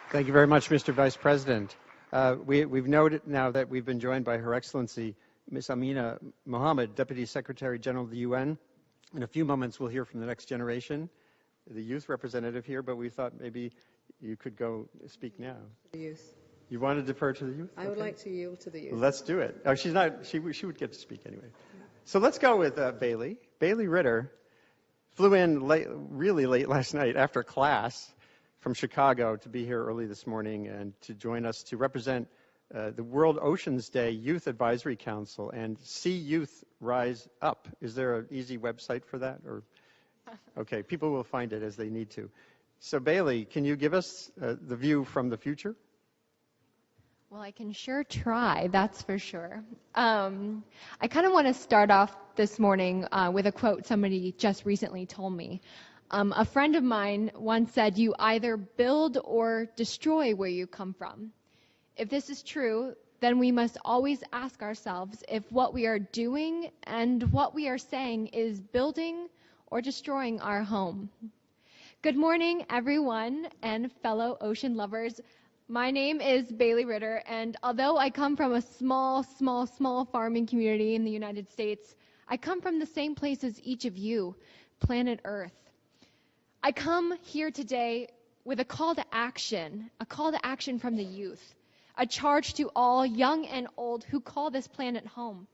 Thank you very much, Mr. Vice President. We've noted now that we've been joined by Her Excellency Ms. Amina Mohammed, Deputy Secretary General of the UN. In a few moments, we'll hear from the next generation, the youth representative here, but we thought maybe you could go speak now. The youth. You want to defer to the youth? I would like to yield to the youth. Well, let's do it. Oh, she's not. She would get to speak anyway. Yeah. So let's go with Baylee. Baylee Ritter flew in really late last night after class from Chicago to be here early this morning and to join us to represent the World Oceans Day Youth Advisory Council and See Youth Rise Up. Is there an easy website for that? Or okay, people will find it as they need to. So Baylee, can you give us the view from the future? Well, I can sure try, that's for sure. I kind of want to start off this morning with a quote somebody just recently told me. A friend of mine once said, "You either build or destroy where you come from." If this is true, then we must always ask ourselves if what we are doing and what we are saying is building or destroying our home. Good morning, everyone and fellow ocean lovers. My name is Baylee Ritter, and although I come from a small farming community in the United States, I come from the same place as each of you, planet Earth. I come here today with a call to action from the youth, a charge to all young and old who call this planet home.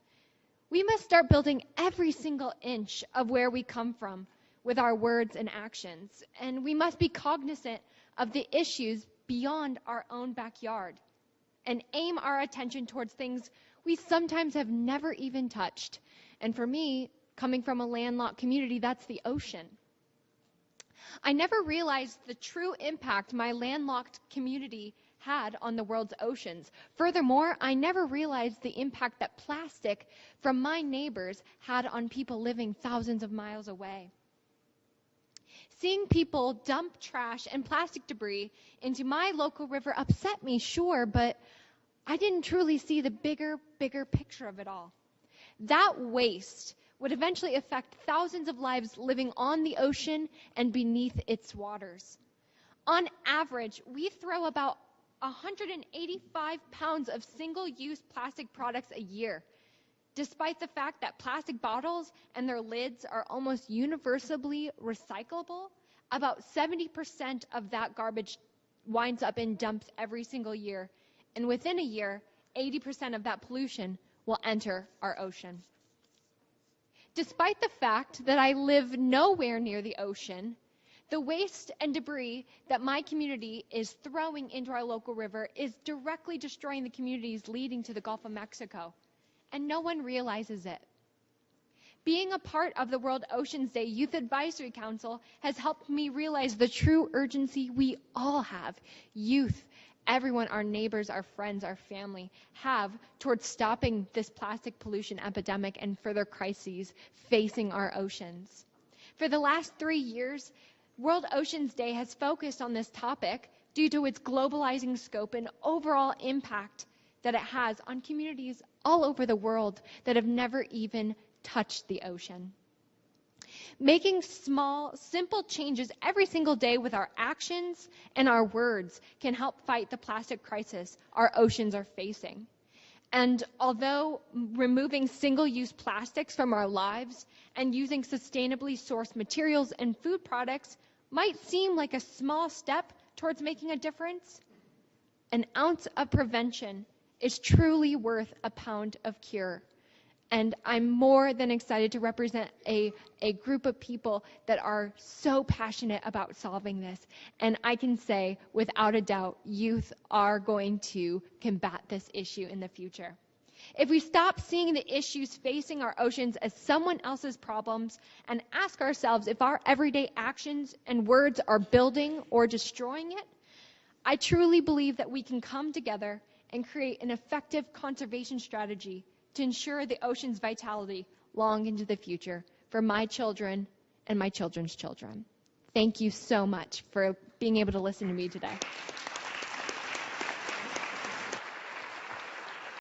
We must start building every single inch of where we come from with our words and actions, and we must be cognizant of the issues beyond our own backyard and aim our attention towards things we sometimes have never even touched. And for me, coming from a landlocked community, that's the ocean. I never realized the true impact my landlocked community had on the world's oceans. Furthermore, I never realized the impact that plastic from my neighbors had on people living thousands of miles away. Seeing people dump trash and plastic debris into my local river upset me, sure, but I didn't truly see the bigger picture of it all. That waste would eventually affect thousands of lives living on the ocean and beneath its waters. On average, we throw about 185 pounds of single-use plastic products a year. Despite the fact that plastic bottles and their lids are almost universally recyclable, about 70% of that garbage winds up in dumps every single year. And within a year, 80% of that pollution will enter our ocean. Despite the fact that I live nowhere near the ocean, the waste and debris that my community is throwing into our local river is directly destroying the communities leading to the Gulf of Mexico. And no one realizes it. Being a part of the World Oceans Day Youth Advisory Council has helped me realize the true urgency we all have, youth, everyone, our neighbors, our friends, our family, have towards stopping this plastic pollution epidemic and further crises facing our oceans. For the last 3 years, World Oceans Day has focused on this topic due to its globalizing scope and overall impact that it has on communities all over the world that have never even touched the ocean. Making small, simple changes every single day with our actions and our words can help fight the plastic crisis our oceans are facing. And although removing single-use plastics from our lives and using sustainably sourced materials and food products might seem like a small step towards making a difference, an ounce of prevention is truly worth a pound of cure. And I'm more than excited to represent a group of people that are so passionate about solving this. And I can say, without a doubt, youth are going to combat this issue in the future. If we stop seeing the issues facing our oceans as someone else's problems and ask ourselves if our everyday actions and words are building or destroying it, I truly believe that we can come together and create an effective conservation strategy to ensure the ocean's vitality long into the future for my children and my children's children. Thank you so much for being able to listen to me today.